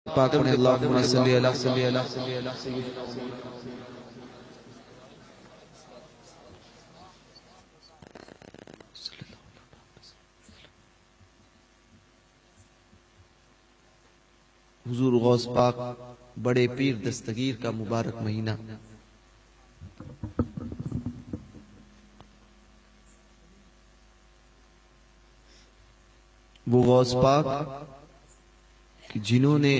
پاک پڑھیں اللہم صلی علی حضور غوث پاک بڑے پیر دستگیر کا مبارک مہینہ وہ غوث پاک جنہوں نے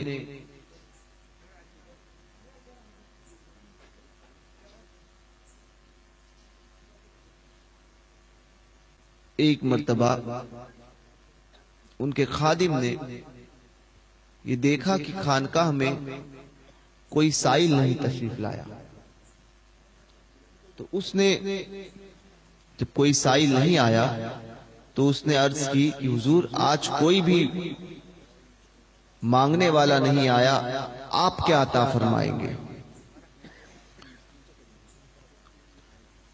ایک مرتبہ ان کے خادم نے یہ دیکھا کہ خانقاہ میں کوئی سائل نہیں تشریف لایا، تو اس نے جب کوئی سائل نہیں آیا تو اس نے عرض کی کہ حضور آج کوئی بھی مانگنے والا نہیں آیا، آپ کیا عطا فرمائیں گے؟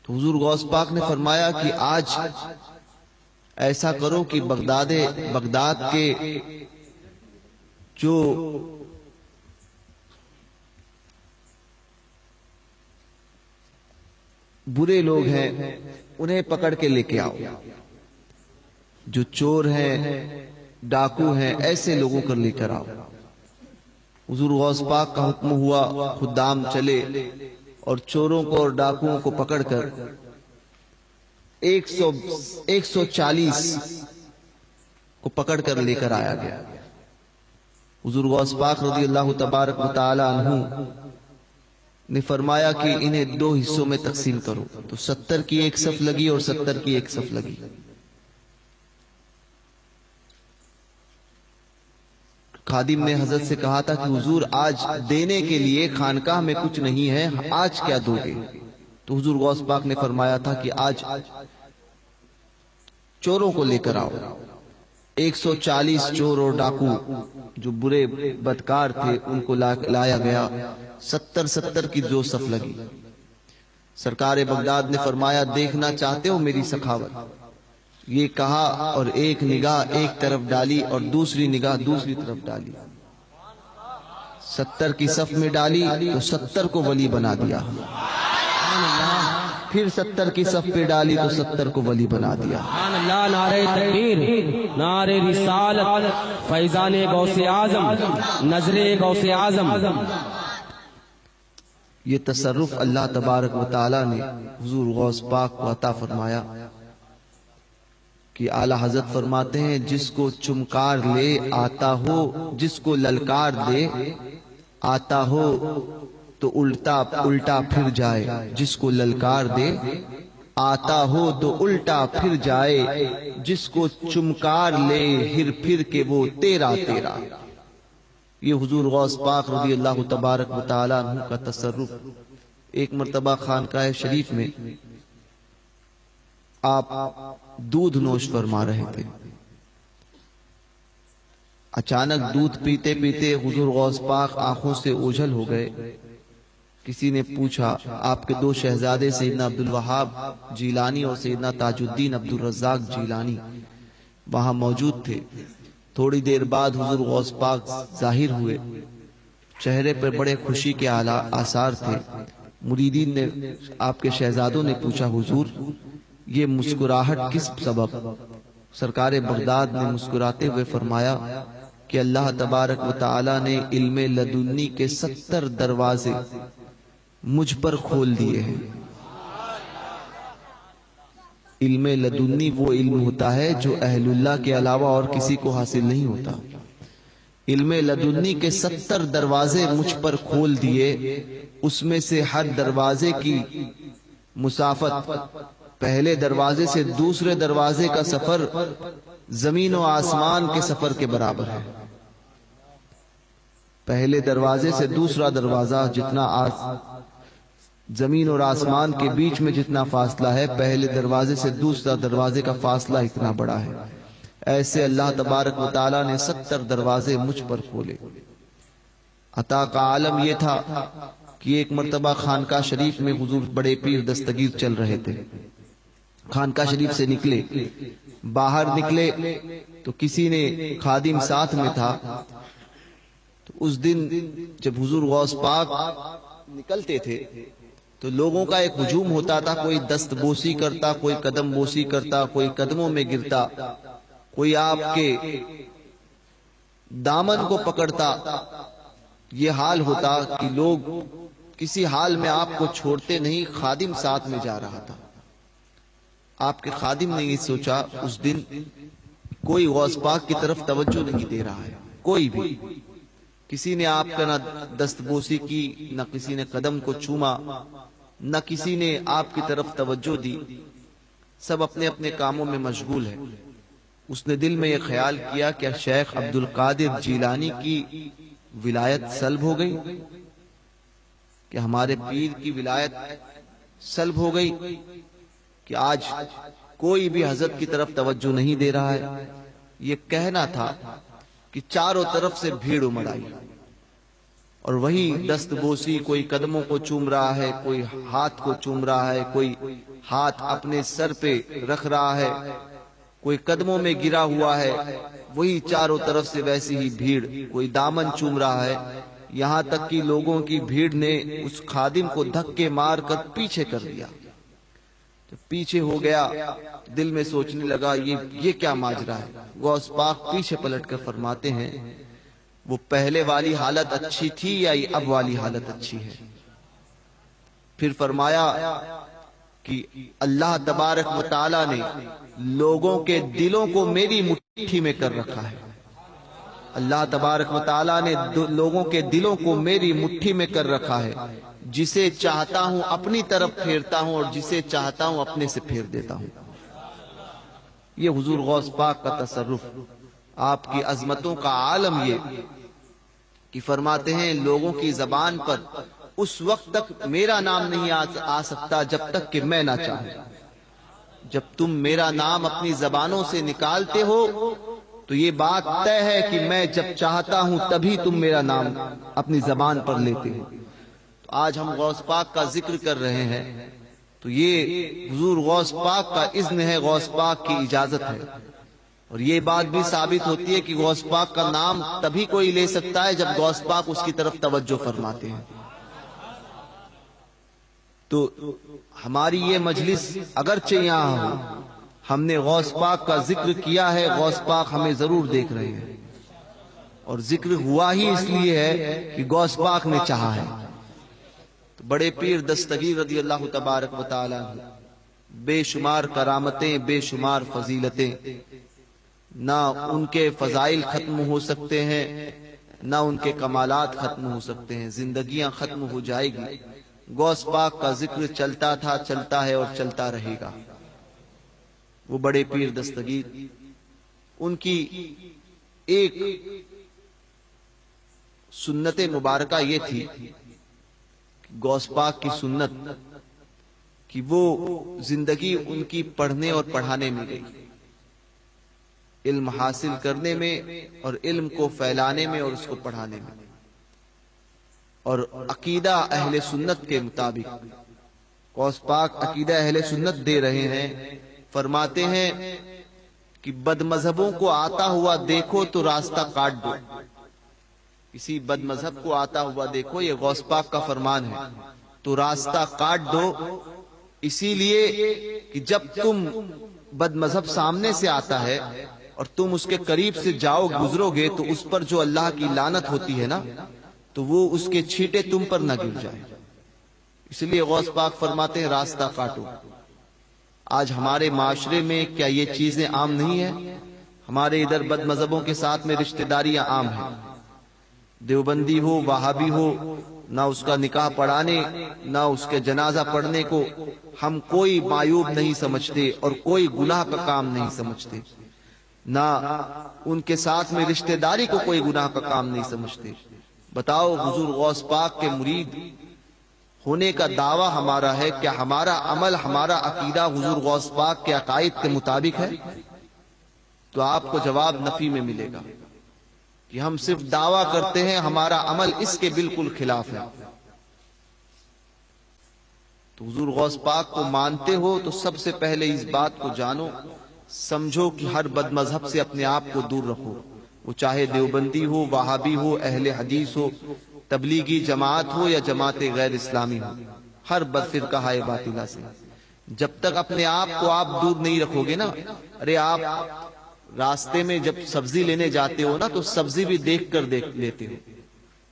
تو حضور غوث پاک نے فرمایا کہ آج ایسا کرو کہ بغداد کے جو برے لوگ ہیں انہیں پکڑ کے لے کے آؤ، جو چور ہیں ڈاکو ہیں ایسے لوگوں کو لے کر آؤ۔ حضور غوث پاک کا حکم ہوا، خدام چلے اور چوروں کو اور ڈاکوؤں کو پکڑ کر 140 کو پکڑ کر لے کر آیا گیا۔ حضور غوث پاک رضی اللہ تبارک و تعالی عنہ نے فرمایا کہ انہیں 2 حصوں میں تقسیم کرو، تو 70 کی ایک صف لگی اور 70 کی ایک صف لگی۔ خادم نے حضرت سے کہا تھا کہ حضور آج دینے کے لیے خانقاہ میں کچھ نہیں ہے، آج کیا دو گے؟ تو حضور غوث پاک نے فرمایا تھا کہ آج چوروں کو لے کر آؤ۔ 140 چور اور ڈاکو جو برے بدکار تھے ان کو لایا گیا، 70 کی 2 صف لگی۔ سرکار بغداد نے فرمایا دیکھنا چاہتے ہو میری سخاوت؟ یہ کہا اور ایک نگاہ ایک طرف ڈالی اور دوسری نگاہ دوسری طرف ڈالی، 70 کی صف میں ڈالی تو 70 کو ولی بنا دیا، پھر 70 کی صف پہ ڈالی تو 70 کو ولی بنا دیا۔ نعرہ تکبیر، نعرہ رسالت، فیضان غوث اعظم، نظر غوث اعظم۔ یہ تصرف اللہ تبارک و تعالی نے حضور غوث پاک کو عطا فرمایا کہ اعلی حضرت فرماتے ہیں جس کو چمکار لے آتا ہو، جس کو للکار دے آتا ہو تو الٹا پھر جائے، جس کو للکار دے آتا ہو تو الٹا پھر جائے، جس کو چمکار لے ہر پھر کے وہ تیرا تیرا۔ یہ حضور غوث پاک رضی اللہ تبارک و تعالی عنہ کا تصرف۔ ایک مرتبہ خانقاہ شریف میں آپ دودھ نوش فرما رہے تھے، اچانک دودھ پیتے پیتے حضور غوث پاک آنکھوں سے اوجھل ہو گئے۔ کسی نے پوچھا، آپ کے 2 شہزادے سیدنا عبدالوہاب جیلانی اور سیدنا تاج الدین عبدالرزاق جیلانی وہاں موجود تھے۔ تھوڑی دیر بعد حضور غوث پاک ظاہر ہوئے، چہرے پر بڑے خوشی کے آثار تھے۔ مریدین نے، آپ کے شہزادوں نے پوچھا حضور یہ مسکراہٹ کس سبب؟ سرکار بغداد نے مسکراتے ہوئے فرمایا کہ اللہ تبارک و تعالی نے علم لدنی کے 70 دروازے مجھ پر کھول دیے ہیں۔ علم لدنی وہ علم ہوتا ہے جو اہل اللہ کے علاوہ اور کسی کو حاصل نہیں ہوتا۔ علم لدنی کے 70 دروازے مجھ پر کھول دیے، اس میں سے ہر دروازے کی مسافت پہلے دروازے سے دوسرے دروازے کا سفر زمین و آسمان کے سفر کے برابر ہے۔ پہلے دروازے سے دوسرا دروازہ جتنا زمین اور آسمان کے بیچ میں جتنا فاصلہ ہے، پہلے دروازے سے دوسرا دروازے کا فاصلہ اتنا بڑا ہے۔ ایسے اللہ تبارک و تعالی نے 70 دروازے مجھ پر کھولے۔ عطا کا عالم یہ تھا کہ ایک مرتبہ خانقاہ شریف میں حضور بڑے پیر دستگیر چل رہے تھے۔ خانقاہ شریف سے نکلے، باہر نکلے تو کسی نے، خادم ساتھ میں تھا، تو اس دن جب حضور غوث پاک نکلتے تھے تو لوگوں کا ایک ہجوم ہوتا تھا، کوئی دست بوسی کرتا، کوئی قدم بوسی کرتا، کوئی قدموں میں گرتا، کوئی آپ کے دامن کو پکڑتا. یہ حال ہوتا کہ لوگ کسی حال میں آپ کو چھوڑتے نہیں. خادم ساتھ میں جا رہا تھا. آپ کے خادم نے یہ سوچا اس دن کوئی غوث پاک کی طرف توجہ نہیں دے رہا ہے، کوئی بھی. کسی نے آپ کا نہ دستبوسی کی، نہ کسی نے قدم کو چوما، نہ کسی نے آپ کی طرف توجہ دی. سب اپنے اپنے کاموں میں مشغول ہے. اس نے دل میں یہ خیال کیا کہ شیخ عبد القادر جیلانی کی ولایت سلب ہو گئی، کہ ہمارے پیر کی ولایت سلب ہو گئی، کہ آج کوئی بھی حضرت کی طرف توجہ نہیں دے رہا ہے. یہ کہنا تھا کہ چاروں طرف سے بھیڑ امڑ آئی، اور وہی دست بوسی، کوئی قدموں کو چوم رہا ہے، کوئی ہاتھ کو چوم رہا ہے، کوئی ہاتھ اپنے سر پہ رکھ رہا ہے، کوئی قدموں میں گرا ہوا ہے. وہی چاروں طرف سے ویسی ہی بھیڑ، کوئی دامن چوم رہا ہے. یہاں تک کہ لوگوں کی بھیڑ نے اس خادم کو دھکے مار کر پیچھے کر دیا. جب پیچھے ہو گیا دل میں سوچنے لگا یہ کیا ماجرا ہے. غوث پاک پیچھے پلٹ کر فرماتے ہیں وہ پہلے والی حالت اچھی تھی یا یہ اب والی حالت اچھی ہے؟ پھر فرمایا کہ اللہ تبارک و تعالی نے لوگوں کے دلوں کو میری مٹھی میں کر رکھا ہے. اللہ تبارک و تعالی نے لوگوں کے دلوں کو میری مٹھی میں کر رکھا ہے. جسے چاہتا ہوں اپنی طرف پھیرتا ہوں اور جسے چاہتا ہوں اپنے سے پھیر دیتا ہوں. یہ حضور غوث پاک کا تصرف، آپ کی عظمتوں کا عالم یہ کہ فرماتے ہیں لوگوں کی زبان پر اس وقت تک میرا نام نہیں آ سکتا جب تک کہ میں نہ چاہوں. جب تم میرا نام اپنی زبانوں سے نکالتے ہو تو یہ بات طے ہے کہ میں جب چاہتا ہوں تبھی تم میرا نام اپنی زبان پر لیتے ہو. تو آج ہم غوث پاک کا ذکر کر رہے ہیں تو یہ حضور غوث پاک کا اذن ہے، غوث پاک کی اجازت ہے. اور یہ بات بھی ثابت ہوتی ہے کہ غوث پاک کا نام تبھی کوئی لے سکتا ہے جب غوث پاک اس کی طرف توجہ فرماتے ہیں. تو ہماری یہ مجلس اگرچہ یہاں ہو، ہم نے غوث پاک کا ذکر کیا ہے، غوث پاک ہمیں ضرور دیکھ رہے ہیں، اور ذکر ہوا ہی اس لیے ہے کہ غوث پاک نے چاہا ہے. تو بڑے پیر دستگیر رضی اللہ تبارک و تعالی بے شمار کرامتیں، بے شمار فضیلتیں، نہ ان کے فضائل ختم ہو سکتے ہیں، نہ ان کے کمالات ختم ہو سکتے ہیں. زندگیاں ختم ہو جائے گی، غوث پاک کا ذکر چلتا تھا، چلتا ہے اور چلتا رہے گا. وہ بڑے پیر دستگیر، ان کی ایک سنت مبارکہ یہ تھی، غوث پاک کی سنت کہ وہ زندگی ان کی پڑھنے اور پڑھانے میں گئی، علم حاصل کرنے میں اور علم کو پھیلانے میں اور اس کو پڑھانے میں. اور عقیدہ اہل سنت کے مطابق غوث پاک عقیدہ اہل سنت دے رہے ہیں. فرماتے ہیں کہ بد مذہبوں کو آتا ہوا دیکھو تو راستہ کاٹ دو. کسی بد مذہب کو آتا ہوا دیکھو، یہ غوث پاک کا فرمان ہے، تو راستہ کاٹ دو. اسی لیے کہ جب تم بد مذہب سامنے سے آتا ہے اور تم اس کے قریب سے جاؤ گزرو گے تو اس پر جو اللہ کی لعنت ہوتی ہے نا، تو وہ اس کے چھینٹے تم پر نہ گر جائے. اس لیے غوث پاک فرماتے ہیں راستہ کاٹو. آج ہمارے معاشرے میں کیا یہ چیزیں عام نہیں ہیں؟ ہمارے ادھر بد مذہبوں کے ساتھ میں رشتہ داریاں عام ہیں. دیوبندی ہو، وہابی ہو، نہ اس کا نکاح پڑھانے نہ اس کے جنازہ پڑھنے کو ہم کوئی معیوب نہیں سمجھتے اور کوئی گناہ کا کام نہیں سمجھتے، نہ ان کے ساتھ میں رشتہ داری کو کوئی گناہ کا کام نہیں سمجھتے. بتاؤ حضور غوث پاک کے مرید ہونے کا دعویٰ ہمارا ہے، کیا ہمارا عمل، ہمارا عقیدہ حضور غوث پاک کے عقائد کے مطابق ہے؟ تو آپ کو جواب نفی میں ملے گا کہ ہم صرف دعویٰ کرتے ہیں، ہمارا عمل اس کے بالکل خلاف ہے. تو حضور غوث پاک کو مانتے ہو تو سب سے پہلے اس بات کو جانو، سمجھو کہ ہر بد مذہب سے اپنے آپ کو دور رکھو. وہ چاہے دیوبندی ہو، وہابی ہو، اہل حدیث ہو، تبلیغی جماعت ہو یا جماعت غیر اسلامی ہو، ہر بدفرقہ باطلہ سے جب تک اپنے آپ کو آپ دور نہیں رکھو گے نا، ارے آپ راستے میں جب سبزی لینے جاتے ہو نا تو سبزی بھی دیکھ کر دیکھ لیتے ہو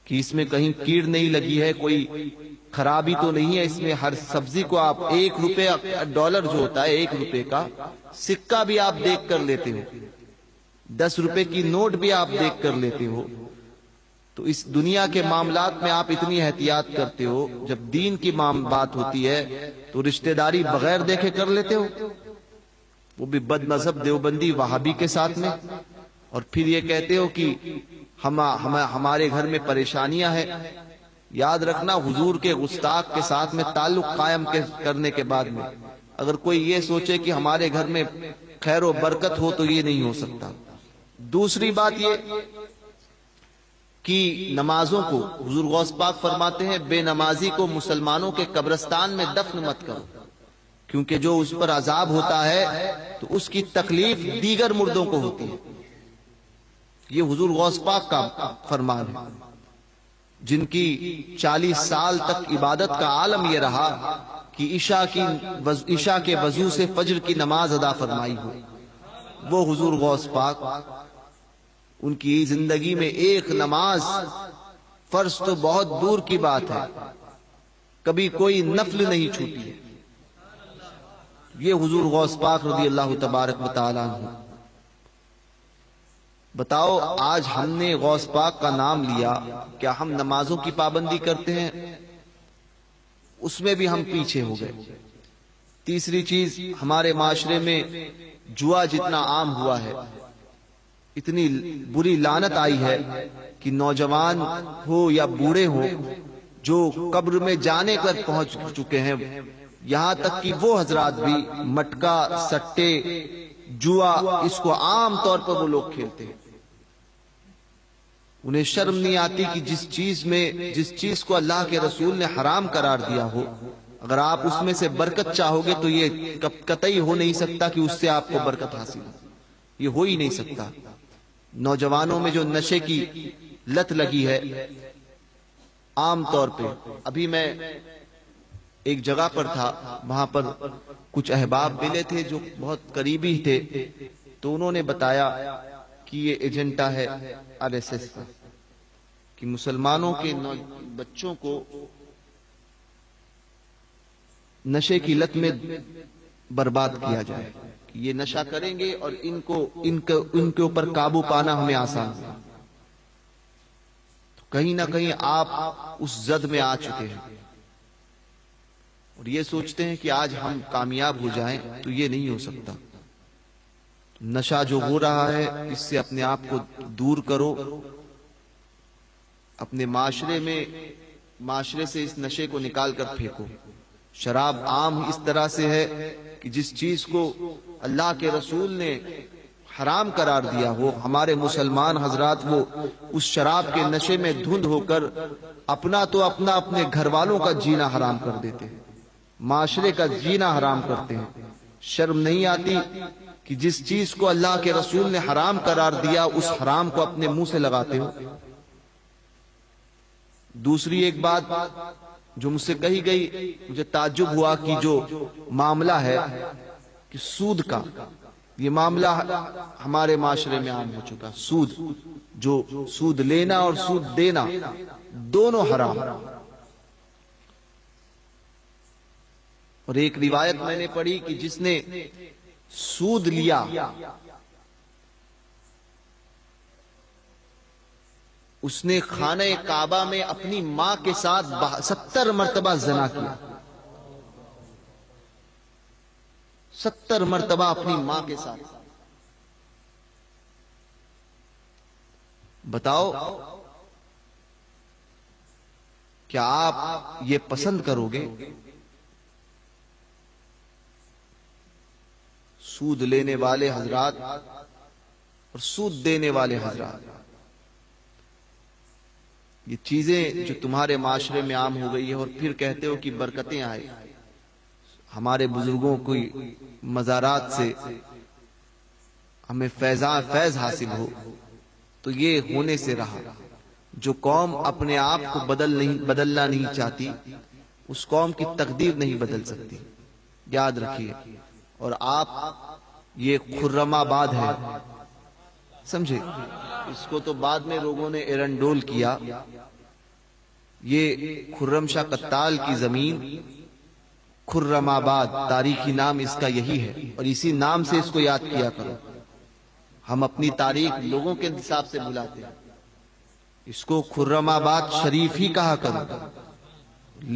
کہ اس میں کہیں کیڑ نہیں لگی ہے، کوئی خرابی تو نہیں ہے اس میں. ہر سبزی کو آپ $1 ڈالر جو ہوتا ہے $1 کا سکہ بھی آپ دیکھ کر لیتے ہو، $10 کی نوٹ بھی آپ دیکھ کر لیتے ہو. تو اس دنیا کے معاملات میں آپ اتنی احتیاط کرتے ہو، جب دین کی بات ہوتی ہے تو رشتہ داری بغیر دیکھے کر لیتے ہو، وہ بھی بد مذہب دیوبندی وہابی کے ساتھ میں. اور پھر یہ کہتے ہو کہ ہمارے گھر میں پریشانیاں ہیں. یاد رکھنا حضور کے گستاخ کے ساتھ میں تعلق قائم کرنے کے بعد میں اگر کوئی یہ سوچے کہ ہمارے گھر میں خیر و برکت ہو تو یہ نہیں ہو سکتا. دوسری بات یہ کہ نمازوں کو حضور غوث پاک فرماتے ہیں بے نمازی کو مسلمانوں کے قبرستان میں دفن مت کرو، کیونکہ جو اس پر عذاب ہوتا ہے تو اس کی تکلیف دیگر مردوں کو ہوتی ہے. یہ حضور غوث پاک کا فرمان ہے، جن کی 40 سال تک عبادت کا عالم یہ رہا کہ عشاء کے وضو سے فجر کی نماز ادا فرمائی ہو. وہ حضور غوث پاک، ان کی زندگی میں ایک نماز فرض تو بہت دور کی بات ہے، کبھی کوئی نفل نہیں چھوٹی. یہ حضور غوث پاک رضی اللہ تبارک و تعالی عنہ. بتاؤ آج ہم نے غوث پاک کا نام لیا، کیا ہم نمازوں کی پابندی کرتے ہیں؟ اس میں بھی ہم پیچھے ہو گئے. تیسری چیز، ہمارے معاشرے میں جوا جتنا عام ہوا ہے، اتنی بری لعنت آئی ہے کہ نوجوان ہو یا بوڑھے ہو جو قبر میں جانے پر پہنچ چکے ہیں، یہاں تک کہ وہ حضرات بھی مٹکا، سٹے، جوا اس کو عام طور پر وہ لوگ کھیلتے ہیں. انہیں شرم نہیں آتی کہ جس چیز کو اللہ کے رسول نے حرام قرار دیا ہو، اگر آپ اس میں سے برکت چاہو گے تو یہ قطعی ہو نہیں سکتا کہ اس سے آپ کو برکت حاصل ہو. یہ ہو ہی نہیں سکتا. نوجوانوں میں جو نشے کی لت لگی ہے عام طور پہ، ابھی میں ایک جگہ پر تھا، وہاں پر کچھ احباب ملے تھے جو بہت قریبی تھے، تو انہوں نے بتایا کہ یہ ایجنڈا ہے RSS کا کہ مسلمانوں کے بچوں کو نشے کی لت میں برباد کیا جائے، کہ یہ نشہ کریں گے اور ان کے اوپر قابو پانا ہمیں آسان ہے. تو کہیں نہ کہیں آپ اس زد میں آ چکے ہیں اور یہ سوچتے ہیں کہ آج ہم کامیاب ہو جائیں، تو یہ نہیں ہو سکتا. نشہ جو ہو رہا ہے اس سے اپنے آپ کو دور کرو. اپنے معاشرے سے اس نشے کو نکال کر پھینکو. شراب عام اس طرح سے ہے کہ جس چیز کو اللہ کے رسول نے حرام قرار دیا ہو، ہمارے مسلمان حضرات وہ اس شراب کے نشے میں دھند ہو کر اپنا اپنے گھر والوں کا جینا حرام کر دیتے ہیں، معاشرے کا جینا حرام کرتے ہیں. شرم نہیں آتی کہ جس چیز کو اللہ کے رسول نے حرام قرار دیا اس حرام کو اپنے منہ سے لگاتے ہو. دوسری ایک بات جو مجھ سے کہی گئی، مجھے تعجب ہوا کہ جو معاملہ ہے کہ سود کا، یہ معاملہ ہمارے معاشرے میں عام ہو چکا. سود لینا اور سود دینا دونوں حرام. اور ایک روایت میں نے پڑھی کہ جس نے سود لیا اس نے خانہ کعبہ میں اپنی ماں کے ساتھ 70 مرتبہ زنا کیا. 70 مرتبہ اپنی ماں کے ساتھ. بتاؤ کیا آپ یہ پسند کرو گے؟ سود لینے والے حضرات اور سود دینے والے حضرات، یہ چیزیں جو تمہارے معاشرے میں عام ہو گئی ہے، اور پھر کہتے ہو کہ برکتیں آئے. ہمارے بزرگوں کو مزارات سے ہمیں فیض حاصل ہو. تو یہ ہونے سے رہا۔ جو قوم اپنے آپ کو بدلنا نہیں چاہتی، اس قوم کی تقدیر نہیں بدل سکتی، یاد رکھیے۔ اور آپ یہ خرم آباد ہے، سمجھے؟ اس کو تو بعد میں لوگوں نے ایرنڈول کیا۔ یہ خرم شاہ قتال کی زمین خرم آباد، تاریخی نام اس کا یہی ہے، اور اسی نام سے اس کو یاد کیا کرو۔ ہم اپنی تاریخ لوگوں کے حساب سے بلاتے ہیں، اس کو خرم آباد شریف ہی کہا کرو،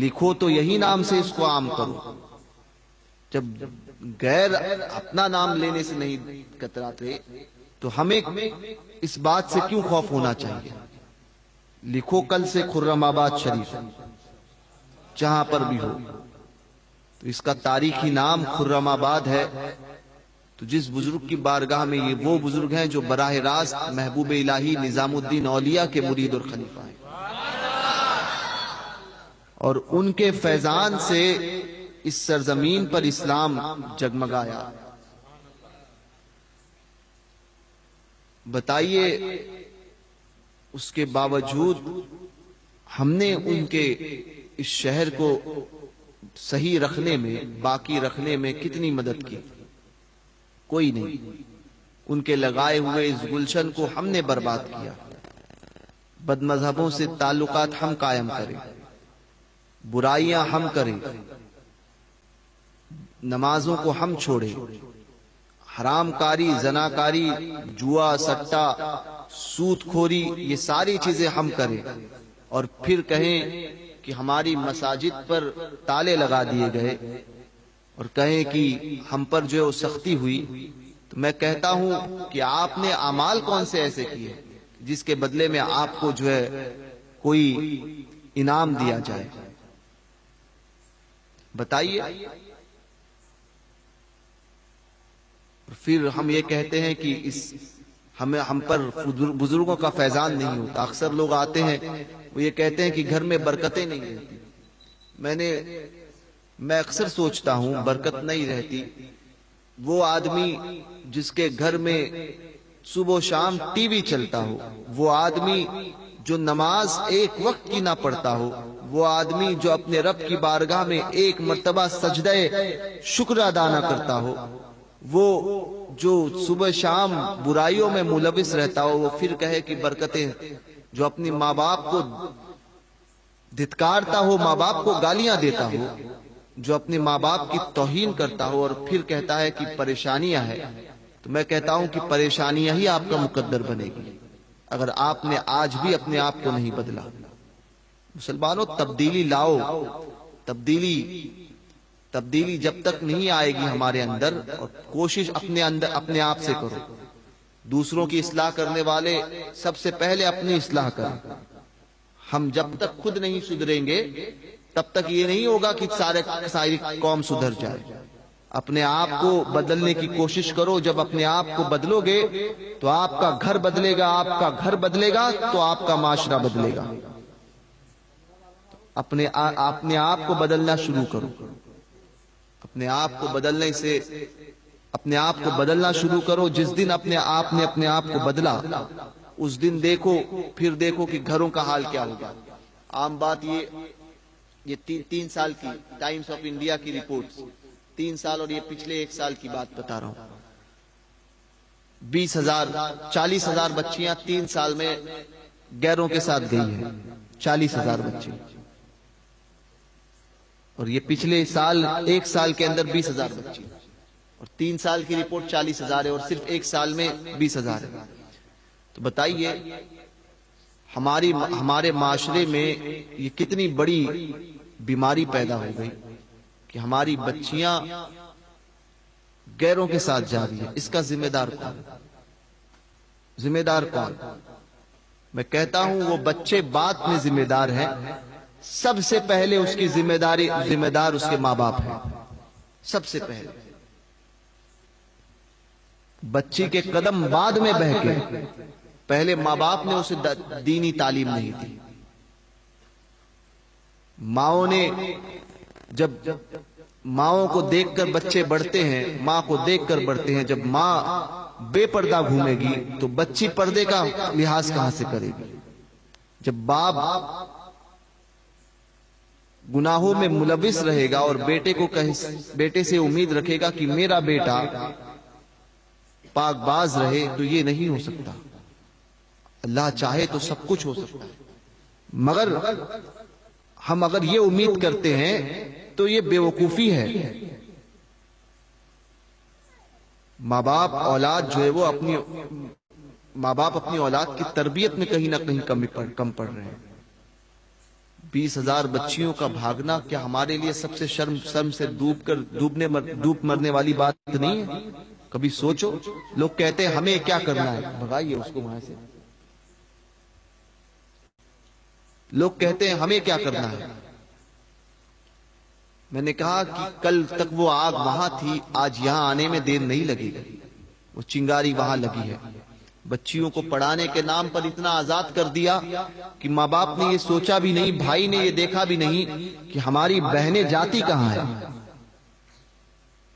لکھو تو یہی نام سے اس کو عام کرو۔ جب غیر اپنا نام لینے سے نہیں کتراتے تو ہمیں اس بات سے کیوں خوف ہونا چاہیے؟ لکھو کل سے خرم آباد شریف، جہاں پر بھی ہو۔ تو اس کا تاریخی نام خرم آباد ہے۔ تو جس بزرگ کی بارگاہ میں، یہ وہ بزرگ ہیں جو براہ راست محبوب الہی نظام الدین اولیاء کے مرید اور خلیفہ ہیں، اور ان کے فیضان سے اس سرزمین پر اسلام جگمگایا۔ بتائیے اس کے باوجود ہم نے ان کے اس شہر کو صحیح رکھنے میں، باقی رکھنے میں کتنی مدد کی؟ کوئی نہیں۔ ان کے لگائے ہوئے اس گلشن کو ہم نے برباد کیا۔ بد مذہبوں سے تعلقات ہم قائم کریں، برائیاں ہم کریں، نمازوں کو ہم چھوڑیں، حرام کاری، زناکاری، جوا، سٹا، سود خوری، یہ ساری چیزیں ہم کریں، اور پھر کہیں کہ ہماری مساجد پر تالے لگا دیے گئے، اور کہیں کہ ہم پر جو ہے وہ سختی ہوئی۔ تو میں کہتا ہوں کہ آپ نے اعمال کون سے ایسے کیے جس کے بدلے میں آپ کو جو ہے کوئی انعام دیا جائے؟ بتائیے۔ پھر ہم یہ کہتے ہیں کہ ہم پر بزرگوں کا فیضان نہیں ہوتا۔ اکثر لوگ آتے ہیں، وہ یہ کہتے ہیں کہ گھر میں برکتیں نہیں رہتی۔ میں اکثر سوچتا ہوں برکت نہیں رہتی۔ وہ آدمی جس کے گھر میں صبح و شام ٹی وی چلتا ہو، وہ آدمی جو نماز ایک وقت کی نہ پڑھتا ہو، وہ آدمی جو اپنے رب کی بارگاہ میں ایک مرتبہ سجدہ شکر ادا نہ کرتا ہو، وہ جو صبح شام برائیوں میں ملوث رہتا ہو، وہ پھر کہے کہ برکتیں، جو اپنی ماں باپ کو دھتکارتا ہو، ماں باپ کو گالیاں دیتا ہو، جو اپنے ماں باپ کی توہین کرتا ہو اور پھر کہتا ہے کہ پریشانیاں ہیں، تو میں کہتا ہوں کہ پریشانیاں ہی آپ کا مقدر بنے گی اگر آپ نے آج بھی اپنے آپ کو نہیں بدلا۔ مسلمانوں، تبدیلی لاؤ۔ تبدیلی جب تک نہیں آئے گی ہمارے اندر، اور کوشش اپنے آپ سے کرو۔ دوسروں کی اصلاح کرنے والے سب سے پہلے اپنی اصلاح کریں۔ ہم جب تک خود نہیں سدھریں گے تب تک یہ نہیں ہوگا کہ ساری قوم سدھر جائے۔ اپنے آپ کو بدلنے کی کوشش کرو۔ جب اپنے آپ کو بدلو گے تو آپ کا گھر بدلے گا، آپ کا گھر بدلے گا تو آپ کا معاشرہ بدلے گا۔ اپنے آپ کو بدلنا شروع کرو۔ اپنے آپ کو بدلنا شروع کرو۔ جس دن اپنے آپ کو بدلا، اس دن پھر دیکھو کہ گھروں کا حال کیا ہوگا۔ عام بات یہ 3 سال کی ٹائمز آف انڈیا کی رپورٹ، 3 سال اور یہ پچھلے 1 سال کی بات بتا رہا ہوں۔ 40,000 بچیاں 3 سال میں غیروں کے ساتھ گئی ہیں، 40,000 بچے، اور یہ پچھلے سال 1 سال کے اندر 20,000 بچے، اور 3 سال کی رپورٹ 40,000 ہے، اور صرف 1 سال میں 20,000 ہے۔ تو بتائیے ہمارے معاشرے میں یہ کتنی بڑی بیماری پیدا ہو گئی کہ ہماری بچیاں غیروں کے ساتھ جا رہی ہیں۔ اس کا ذمہ دار کون؟ میں کہتا ہوں وہ بچے بعد میں ذمہ دار ہیں، سب سے پہلے اس کی ذمہ دار اس کے ماں باپ ہیں۔ سب سے پہلے بچی کے قدم بعد میں بہکے، پہلے ماں باپ نے اسے دینی تعلیم نہیں دی۔ ماؤں کو دیکھ کر بچے بڑھتے ہیں، ماں کو دیکھ کر بڑھتے ہیں۔ جب ماں بے پردہ گھومے گی تو بچی پردے کا لحاظ کہاں سے کرے گی؟ جب باپ گناہوں میں ملوث رہے گا اور بیٹے سے امید رکھے گا کہ میرا بیٹا پاک باز رہے، تو یہ نہیں ہو سکتا۔ اللہ چاہے تو سب کچھ ہو سکتا ہے، مگر ہم اگر یہ امید کرتے ہیں تو یہ بے وقوفی ہے۔ ماں باپ اولاد جو ہے وہ ماں باپ اپنی اولاد کی تربیت میں کہیں نہ کہیں کم پڑ رہے ہیں۔ 20,000 بچیوں کا بھاگنا کیا ہمارے لیے سب سے شرم سے ڈوب مرنے والی بات نہیں ہے؟ کبھی سوچو۔ لوگ کہتے ہیں ہمیں کیا کرنا ہے، بھگائیے اس کو وہاں سے۔ لوگ کہتے ہیں ہمیں کیا کرنا ہے۔ میں نے کہا کہ کل تک وہ آگ وہاں تھی، آج یہاں آنے میں دیر نہیں لگے گی، وہ چنگاری وہاں لگی ہے۔ بچیوں کو پڑھانے کے نام پر اتنا آزاد کر دیا کہ ماں باپ نے یہ سوچا بھی نہیں، بھائی نے یہ دیکھا بھی نہیں کہ ہماری بہنیں جاتی کہاں ہے،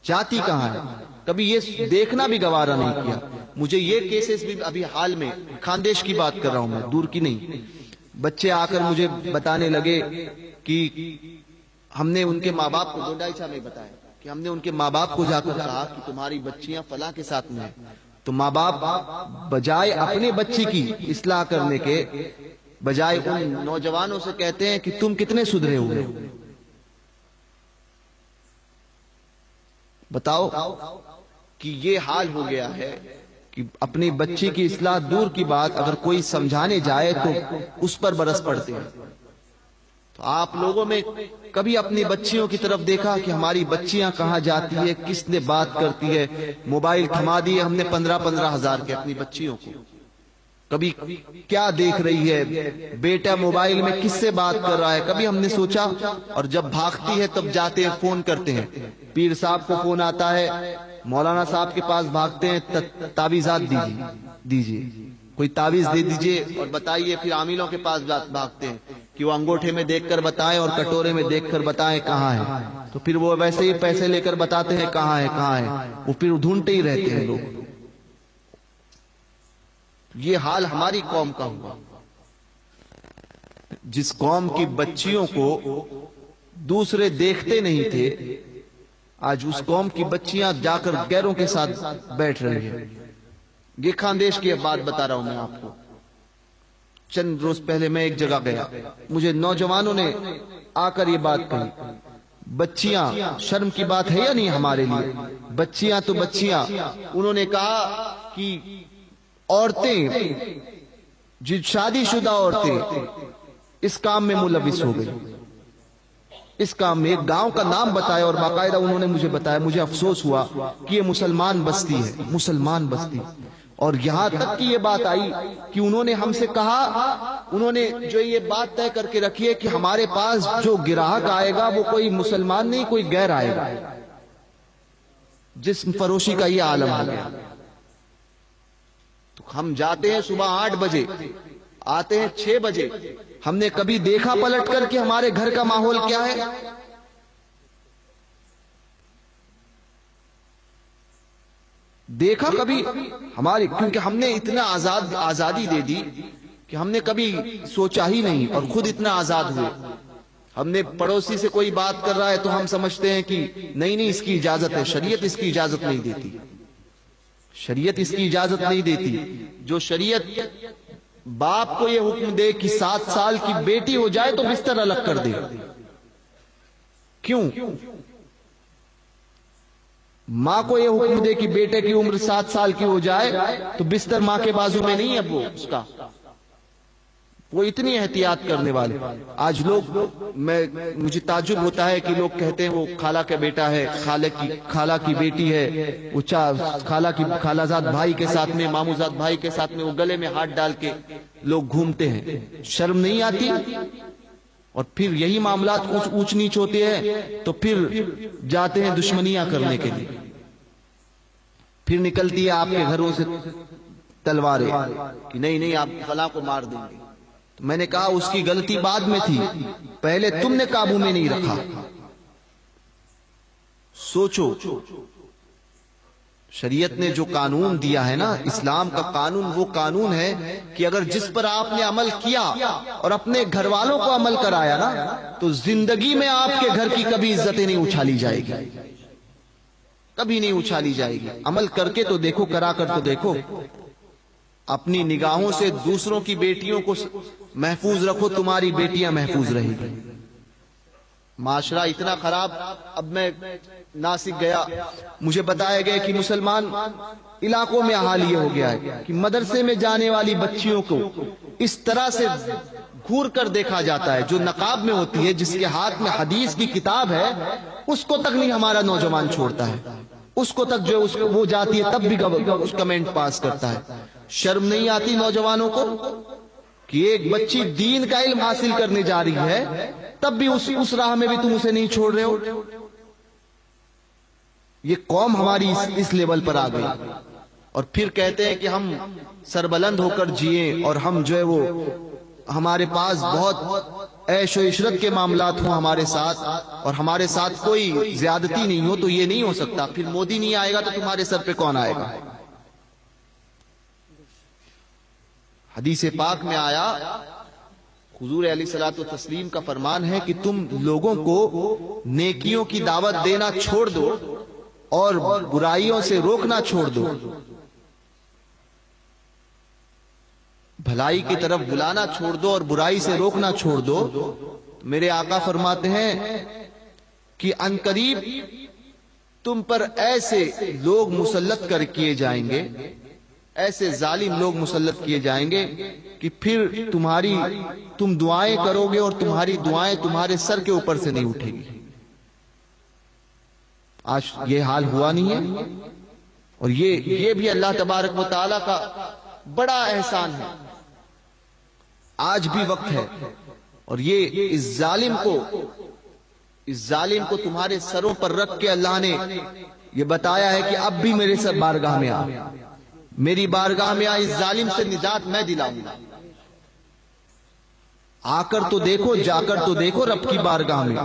جاتی کہاں ہے، کبھی یہ دیکھنا بھی گوارا نہیں کیا۔ مجھے یہ کیسز بھی ابھی حال میں، خاندیش کی بات کر رہا ہوں میں، دور کی نہیں، بچے آ کر مجھے بتانے لگے کہ ہم نے ان کے ماں باپ کو، گوڈائچا میں بتایا کہ ہم نے ان کے ماں باپ کو جا کر کہا کہ تمہاری بچیاں فلاں کے ساتھ میں ہیں، تو ماں باپ بجائے اپنے بچی کی اصلاح کرنے کے بجائے ان نوجوانوں سے کہتے ہیں کہ تم کتنے سدھرے ہوئے ہو۔ بتاؤ کہ یہ حال ہو گیا ہے کہ اپنی بچی کی اصلاح دور کی بات، اگر کوئی سمجھانے جائے تو اس پر برس پڑتے ہیں۔ تو آپ لوگوں میں کبھی اپنی بچیوں کی طرف دیکھا کہ ہماری بچیاں کہاں جاتی ہے، کس نے بات کرتی ہے؟ موبائل تھما دیے ہم نے 15 ہزار کے اپنی بچیوں کو، کبھی کیا دیکھ رہی ہے، بیٹا موبائل میں کس سے بات کر رہا ہے، کبھی ہم نے سوچا؟ اور جب بھاگتی ہے تب جاتے ہیں فون کرتے ہیں، پیر صاحب کو فون آتا ہے، مولانا صاحب کے پاس بھاگتے ہیں، تعویذات دیجیے، کوئی تعویذ دے دیجیے اور بتائیے، پھر عاملوں کے پاس بھاگتے ہیں کہ وہ انگوٹھے میں دیکھ کر بتائیں اور کٹورے میں دیکھ کر بتائیں کہاں ہے، تو پھر وہ ویسے ہی پیسے لے کر بتاتے ہیں کہاں ہے، وہ پھر ڈھونڈتے ہی رہتے ہیں لوگ۔ یہ حال ہماری قوم کا ہوا۔ جس قوم کی بچیوں کو دوسرے دیکھتے نہیں تھے، آج اس قوم کی بچیاں جا کر غیروں کے ساتھ بیٹھ رہی ہیں۔ یہ خاندیش کی بات بتا رہا ہوں میں آپ کو۔ چند روز پہلے میں ایک جگہ گیا، مجھے نوجوانوں نے آ کر یہ بات کہی، بچیاں، شرم کی بات ہے یا نہیں ہمارے لیے؟ بچیاں تو بچیاں۔ انہوں نے کہا کہ عورتیں، جو شادی شدہ عورتیں اس کام میں ملوث ہو گئی، اس کام میں۔ ایک گاؤں کا نام بتایا اور باقاعدہ انہوں نے مجھے بتایا، مجھے افسوس ہوا کہ یہ مسلمان بستی ہے، مسلمان بستی۔ اور یہاں تک کہ یہ بات آئی کہ انہوں نے ہم سے کہا، انہوں نے جو یہ بات طے کر کے رکھی ہے کہ ہمارے پاس جو گراہک آئے گا وہ کوئی مسلمان نہیں، کوئی غیر آئے گا۔ جسم فروشی کا یہ عالم آ گیا۔ تو ہم جاتے ہیں صبح 8 بجے، آتے ہیں 6 بجے۔ ہم نے کبھی دیکھا پلٹ کر کہ ہمارے گھر کا ماحول کیا ہے؟ دیکھا کبھی ہماری؟ کیونکہ ہم نے اتنا آزادی دے دی کہ ہم نے کبھی سوچا ہی نہیں اور خود اتنا آزاد ہوئے۔ ہم نے پڑوسی سے کوئی بات کر رہا ہے تو ہم سمجھتے ہیں کہ نہیں اس کی اجازت ہے، شریعت اس کی اجازت نہیں دیتی، شریعت اس کی اجازت نہیں دیتی۔ جو شریعت باپ کو یہ حکم دے کہ 7 سال کی بیٹی ہو جائے تو بستر الگ کر دے، کیوں؟ ماں کو یہ حکم دے کہ بیٹے کی عمر 7 سال کی ہو جائے تو بستر ماں کے بازو میں نہیں ہے، وہ اس کا، وہ اتنی احتیاط کرنے والے۔ آج لوگ، مجھے تعجب ہوتا ہے کہ لوگ کہتے ہیں وہ خالہ کا بیٹا ہے، خالہ کی بیٹی ہے، وہ خالہ زاد بھائی کے ساتھ میں، ماموں زاد بھائی کے ساتھ میں وہ گلے میں ہاتھ ڈال کے لوگ گھومتے ہیں۔ شرم نہیں آتی؟ اور پھر یہی معاملات اونچ نیچ ہوتے ہیں تو پھر جاتے ہیں دشمنیاں کرنے کے لیے، پھر نکلتی ہے آپ کے گھروں سے تلواریں کہ نہیں آپ فلاں کو مار دیں گے۔ تو میں نے کہا اس کی غلطی بعد میں تھی، پہلے تم نے قابو میں نہیں رکھا۔ سوچو شریعت نے جو قانون دیا ہے نا، اسلام کا قانون وہ قانون ہے کہ اگر جس پر آپ نے عمل کیا اور اپنے گھر والوں کو عمل کرایا نا، تو زندگی میں آپ کے گھر کی کبھی عزتیں نہیں اچھالی جائے گی، کبھی نہیں اچھالی جائے گی۔ عمل کر کے تو دیکھو، کرا کر تو دیکھو۔ اپنی نگاہوں سے دوسروں کی بیٹیوں کو محفوظ رکھو، تمہاری بیٹیاں محفوظ رہیں گی۔ معاشرہ اتنا خراب، اب میں ناسک گیا، مجھے بتایا گیا کہ مسلمان علاقوں میں حال یہ ہو گیا ہے کہ مدرسے میں جانے والی بچیوں کو اس طرح سے گھور کر دیکھا جاتا ہے، جو نقاب میں ہوتی ہے، جس کے ہاتھ میں حدیث کی کتاب ہے، اس کو تک نہیں ہمارا نوجوان چھوڑتا ہے، اس کو تک جو وہ جاتی ہے تب بھی اس کمنٹ پاس کرتا ہے۔ شرم نہیں آتی نوجوانوں کو کہ ایک بچی دین کا علم حاصل کرنے جا رہی ہے، تب بھی اس راہ میں بھی تم اسے نہیں چھوڑ رہے ہو؟ یہ قوم ہماری اس لیول پر آ گئی، اور پھر کہتے ہیں کہ ہم سربلند ہو کر جئیں، اور ہم جو ہے وہ ہمارے پاس بہت عیش و عشرت کے معاملات ہوں ہمارے ساتھ، اور ہمارے ساتھ کوئی زیادتی نہیں ہو، تو یہ نہیں ہو سکتا۔ پھر مودی نہیں آئے گا تو تمہارے سر پہ کون آئے گا؟ حدیث پاک میں آیا، حضور علیہ الصلوۃ والتسلیم کا فرمان ہے کہ تم لوگوں کو نیکیوں کی دعوت دینا چھوڑ دو اور برائیوں سے روکنا چھوڑ دو، بھلائی کی طرف بلانا چھوڑ دو اور برائی سے روکنا چھوڑ دو۔ میرے آقا فرماتے ہیں کہ عنقریب تم پر ایسے لوگ مسلط کر کیے جائیں گے، ایسے ظالم لوگ مسلط کیے جائیں گے کہ پھر تم دعائیں کرو گے اور تمہاری دعائیں تمہارے سر کے اوپر سے نہیں اٹھے گی۔ آج یہ حال ہوا نہیں ہے، اور یہ بھی اللہ تبارک و تعالیٰ کا بڑا احسان ہے۔ آج بھی وقت ہے، اور یہ اس ظالم کو تمہارے سروں پر رکھ کے اللہ نے یہ بتایا ہے کہ اب بھی میرے سر بارگاہ میں آ، میری بارگاہ میں آ، اس ظالم سے نجات میں دلاؤں گا۔ آ کر تو دیکھو، جا کر تو دیکھو رب کی بارگاہ میں۔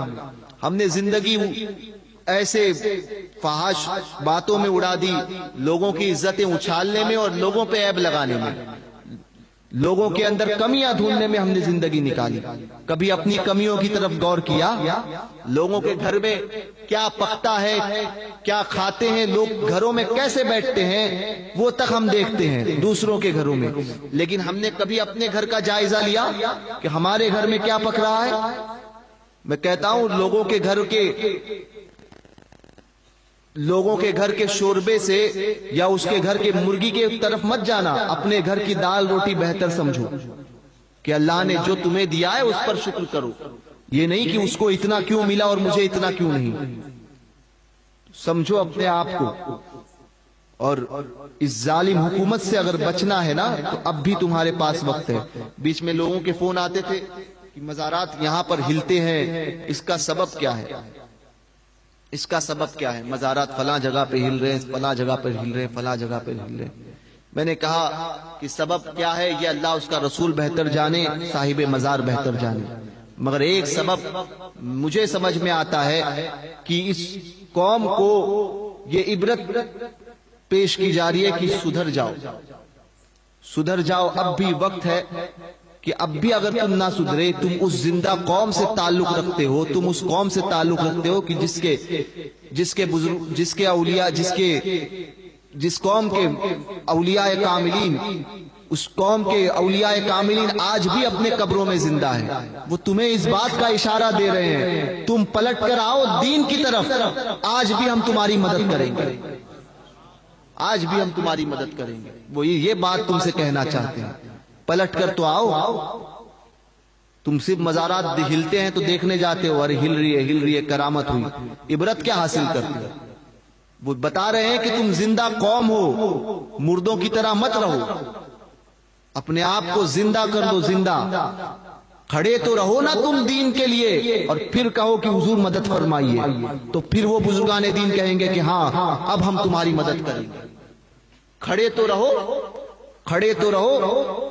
ہم نے زندگی ایسے فحش باتوں میں اڑا دی، لوگوں کی عزتیں اچھالنے میں اور لوگوں پہ عیب لگانے میں، لوگوں کے اندر کمیاں ڈھونڈنے میں ہم نے زندگی نکالی۔ کبھی اپنی کمیوں کی طرف غور کیا؟ لوگوں کے گھر میں کیا پکتا ہے، کیا کھاتے ہیں، لوگ گھروں میں کیسے بیٹھتے ہیں، وہ تک ہم دیکھتے ہیں دوسروں کے گھروں میں، لیکن ہم نے کبھی اپنے گھر کا جائزہ لیا کہ ہمارے گھر میں کیا پک رہا ہے؟ میں کہتا ہوں لوگوں کے گھر کے شوربے سے یا اس کے گھر کے مرغی کے طرف مت جانا، اپنے گھر کی دال روٹی بہتر سمجھو کہ اللہ نے جو تمہیں دیا ہے اس پر شکر کرو، یہ نہیں کہ اس کو اتنا کیوں ملا اور مجھے اتنا کیوں نہیں۔ سمجھو اپنے آپ کو، اور اس ظالم حکومت سے اگر بچنا ہے نا تو اب بھی تمہارے پاس وقت ہے۔ بیچ میں لوگوں کے فون آتے تھے کہ مزارات یہاں پر ہلتے ہیں، اس کا سبب کیا ہے؟ اس کا سبب کیا ہے؟ مزارات فلاں جگہ پہ ہل رہے ہیں، فلاں جگہ پہ ہل رہے ہیں، فلاں جگہ پہ ہل رہے ہیں۔ میں نے کہا کہ سبب کیا ہے یہ اللہ اس کا رسول بہتر جانے، صاحب مزار بہتر جانے، مگر ایک سبب مجھے سمجھ میں آتا ہے کہ اس قوم کو یہ عبرت پیش کی جا رہی ہے کہ سدھر جاؤ، اب بھی وقت ہے کہ اب بھی اگر تم نہ سدھرے، تم اس زندہ قوم سے تعلق رکھتے ہو، تم اس قوم سے تعلق رکھتے ہو کہ جس کے بزرگ، جس کے اولیاء، جس قوم کے اولیاء کاملین، اس قوم کے اولیاء کاملین آج بھی اپنے قبروں میں زندہ ہیں۔ وہ تمہیں اس بات کا اشارہ دے رہے ہیں تم پلٹ کر آؤ دین کی طرف، آج بھی ہم تمہاری مدد کریں گے، آج بھی ہم تمہاری مدد کریں گے۔ وہ یہ بات تم سے کہنا چاہتے ہیں، پلٹ کر تو آؤ۔ تم صرف مزارات ہلتے ہیں تو دیکھنے جاتے ہو، ارے ہل رہی ہے، کرامت ہوئی، عبرت کیا حاصل کرتے ہو؟ وہ بتا رہے ہیں کہ تم زندہ قوم ہو، مردوں کی طرح مت رہو، اپنے آپ کو زندہ کر دو، زندہ کھڑے تو رہو نا تم دین کے لیے، اور پھر کہو کہ حضور مدد فرمائیے، تو پھر وہ بزرگان دین کہیں گے کہ ہاں اب ہم تمہاری مدد کریں گے۔ کھڑے تو رہو۔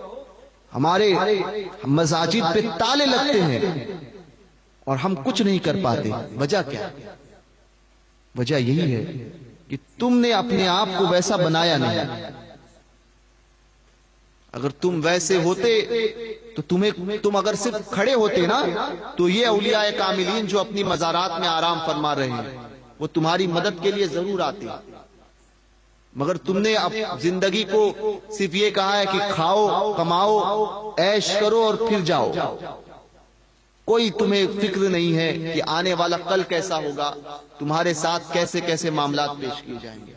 ہمارے مساجد پہ تالے لگتے ہیں اور ہم کچھ نہیں کر پاتے، وجہ کیا؟ وجہ یہی ہے کہ تم نے اپنے آپ کو ویسا بنایا نہیں. اگر تم ویسے ہوتے تو تم اگر صرف کھڑے ہوتے نا تو یہ اولیاء کاملین جو اپنی مزارات میں آرام فرما رہے ہیں وہ تمہاری مدد کے لیے ضرور آتے. مگر تم نے اب زندگی کو صرف یہ کہا ہے کہ کھاؤ کماؤ عیش کرو اور پھر جاؤ. کوئی تمہیں فکر نہیں ہے کہ آنے والا کل کیسا ہوگا, تمہارے ساتھ کیسے کیسے معاملات پیش کیے جائیں گے.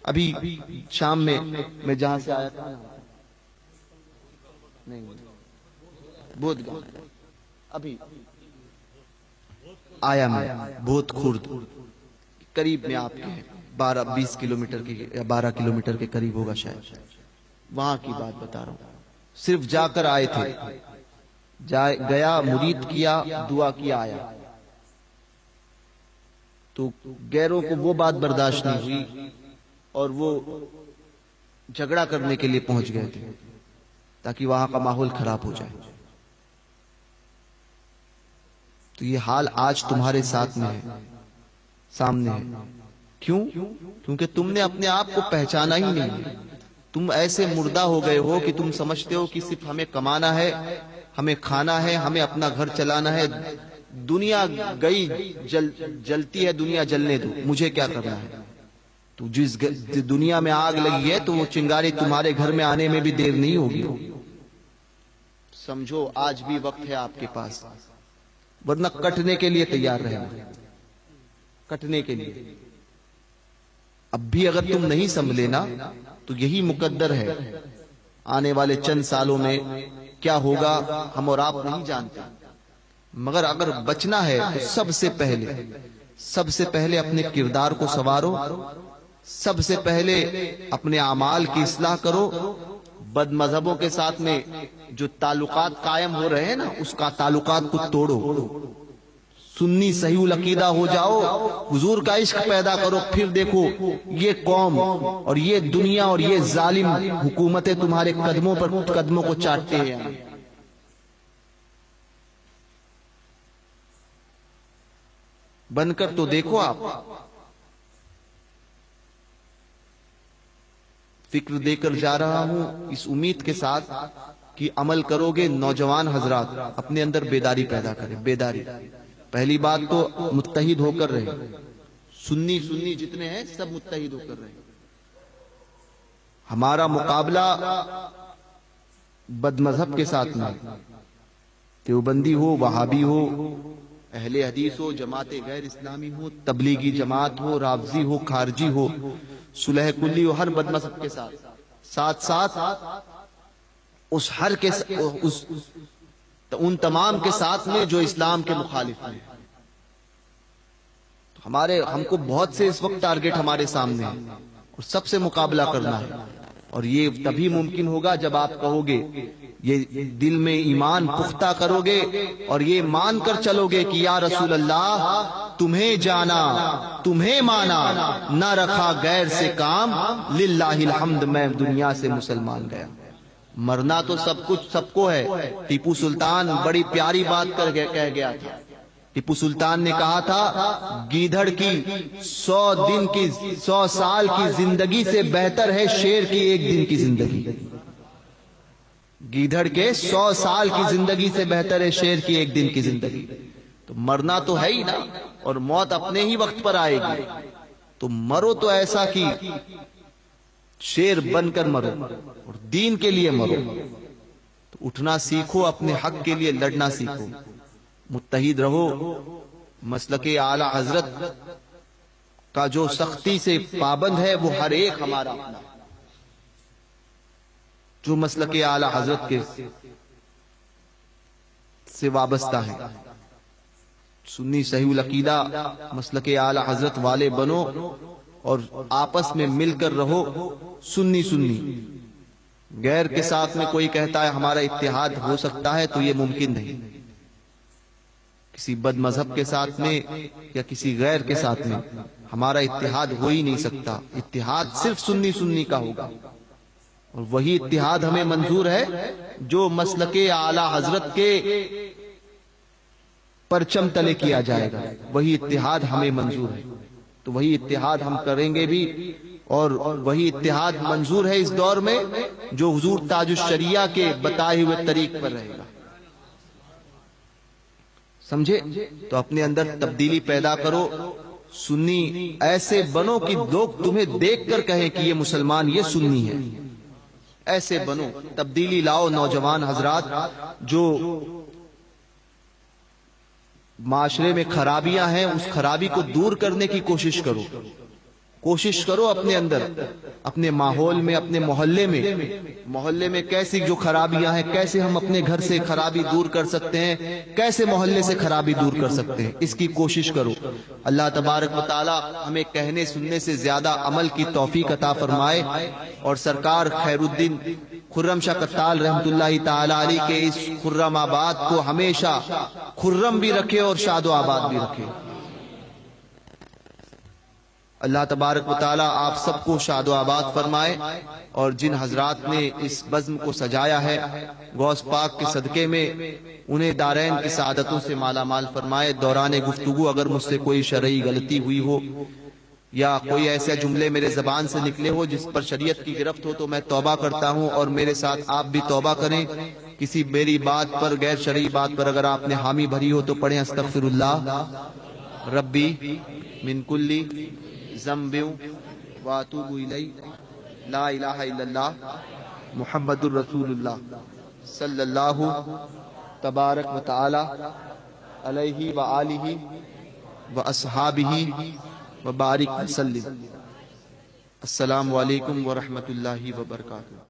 ابھی شام میں جہاں سے آیا تھا بہت ابھی آیا میں بہت خرد قریب میں آپ کے 12-20 کلومیٹر کی یا 12 کلومیٹر کے قریب ہوگا شاید, وہاں کی بات بتا رہا ہوں. صرف جا کر آئے تھے, گیا مرید کیا دعا کیا آیا. تو غیروں کو وہ بات برداشت نہیں ہوئی اور وہ جھگڑا کرنے کے لیے پہنچ گئے تھے تاکہ وہاں کا ماحول خراب ہو جائے. تو یہ حال آج تمہارے ساتھ میں ہے, سامنے ہے. کیوں؟ کیونکہ تم نے اپنے آپ کو پہچانا ہی نہیں. تم ایسے مردہ ہو گئے ہو کہ تم سمجھتے ہو کہ صرف ہمیں کمانا ہے, ہمیں کھانا ہے, ہمیں اپنا گھر چلانا ہے. دنیا گئی جلتی ہے, دنیا جلنے دو, مجھے کیا کرنا ہے. تو جس دنیا میں آگ لگی ہے تو وہ چنگاری تمہارے گھر میں آنے میں بھی دیر نہیں ہوگی. سمجھو آج بھی وقت ہے آپ کے پاس, ورنہ کٹنے کے لیے تیار رہنا, کٹنے کے لیے. اب بھی اگر تم نہیں سنبھلے نا تو یہی مقدر ہے. آنے والے چند سالوں میں کیا ہوگا ہم اور آپ نہیں جانتے. مگر اگر بچنا ہے تو سب سے پہلے اپنے کردار کو سنوارو, سب سے پہلے اپنے اعمال کی اصلاح کرو. بد مذہبوں کے ساتھ میں جو تعلقات قائم ہو رہے ہیں نا اس کا تعلقات کو توڑو. سنی صحیح العقیدہ ہو جاؤ, حضور کا عشق پیدا کرو. پھر دیکھو یہ قوم اور یہ دنیا اور یہ ظالم حکومتیں تمہارے قدموں کو چاٹتے ہیں. بن کر تو دیکھو آپ. فکر دے کر جا رہا ہوں اس امید کے ساتھ کہ عمل کرو گے. نوجوان حضرات اپنے اندر بیداری پیدا کریں. بیداری پہلی بات تو متحد ہو کر رہے. سنی جتنے ہیں سب متحد ہو کر رہے. ہمارا مقابلہ بد مذہب کے ساتھ میں, دیوبندی ہو, وہابی ہو, اہل حدیث ہو, جماعت غیر اسلامی ہو, تبلیغی جماعت ہو, رافضی ہو, خارجی ہو, صلح کلی ہو, ہر بد مذہب کے ساتھ اس ہر کے ان تمام کے ساتھ میں جو اسلام کے مخالف ہیں. ہم کو بہت سے اس وقت ٹارگٹ ہمارے سامنے ہیں اور سب سے مقابلہ کرنا ہے. اور یہ تبھی ممکن ہوگا جب آپ کہو گے, یہ دل میں ایمان پختہ کرو گے اور یہ مان کر چلو گے کہ یا رسول اللہ تمہیں جانا تمہیں مانا, نہ رکھا غیر سے کام, للہ الحمد میں دنیا سے مسلمان گیا. مرنا تو سب کو ہے. ٹیپو سلطان بڑی پیاری بات کہہ گیا تھا. ٹیپو سلطان نے کہا تھا گیدھڑ کی 100 سال کی زندگی سے بہتر ہے شیر کی ایک دن کی زندگی. گیدھڑ کے 100 سال کی زندگی سے بہتر ہے شیر کی ایک دن کی زندگی. تو مرنا تو ہے ہی نا, اور موت اپنے ہی وقت پر آئے گی. تو مرو تو ایسا کہ شیر بن کر مرو اور دین کے لیے مرو. تو اٹھنا سیکھو, اپنے حق کے لیے لڑنا سیکھو, متحد رہو. مسلک اعلی حضرت کا جو سختی سے پابند ہے وہ ہر ایک ہمارا اپنا, جو مسلک اعلی حضرت کے سے وابستہ ہے. سنی صحیح العقیدہ مسلک اعلی حضرت والے بنو اور آپس میں مل کر رہو. سنی غیر کے ساتھ میں کوئی کہتا ہے ہمارا اتحاد ہو سکتا ہے تو یہ ممکن نہیں. کسی بد مذہب کے ساتھ میں یا کسی غیر کے ساتھ میں ہمارا اتحاد ہو ہی نہیں سکتا. اتحاد صرف سنی کا ہوگا, اور وہی اتحاد ہمیں منظور ہے جو مسلک اعلی حضرت کے پرچم تلے کیا جائے گا. وہی اتحاد ہمیں منظور ہے. تو وہی اتحاد ہم کریں گے بھی، اور وہی اتحاد منظور ہے اس دور میں جو حضور تاج الشریعہ کے بتائے ہوئے طریق پر رہے گا. سمجھے؟ تو اپنے اندر تبدیلی پیدا کرو، سنی ایسے بنو کہ لوگ تمہیں دیکھ کر کہیں کہ یہ مسلمان، یہ سنی ہے. ایسے بنو، تبدیلی لاؤ. نوجوان حضرات، جو معاشرے میں خرابیاں ہیں اس خرابی کو دور کرنے کی کوشش کرو. کوشش کرو اپنے اندر، اپنے ماحول میں، اپنے محلے میں کیسی جو خرابیاں ہیں، کیسے ہم اپنے گھر سے خرابی دور کر سکتے ہیں، کیسے محلے سے خرابی دور کر سکتے ہیں، اس کی کوشش کرو. اللہ تبارک و تعالی ہمیں کہنے سننے سے زیادہ عمل کی توفیق عطا فرمائے، اور سرکار خیر الدین خرم شاہ قتال رحمت اللہ تعالی علیہ کے اس خرم آباد کو ہمیشہ خرم بھی رکھے اور شاد و آباد بھی رکھے. اللہ تبارک و تعالی آپ سب کو شاد و آباد فرمائے، اور جن حضرات نے اس بزم کو سجایا ہے غوث پاک کے صدقے میں انہیں دارین کی سعادتوں سے مالا مال فرمائے. دوران گفتگو اگر مجھ سے کوئی شرعی غلطی ہوئی ہو یا کوئی ایسے جملے میرے زبان سے نکلے ہو جس پر شریعت کی گرفت ہو تو میں توبہ کرتا ہوں، اور میرے ساتھ آپ بھی توبہ کریں. کسی میری بات پر، غیر شرعی بات پر اگر آپ نے حامی بھری ہو تو پڑھیں استغفر اللہ ربی من کلی ذنب واتوب الیہ، لا الہ الا اللہ محمد الرسول اللہ صلی اللہ تبارک و تعالی علیہ وآلہ واصحابہ وبارک وسلم. السلام علیکم ورحمۃ اللہ وبرکاتہ.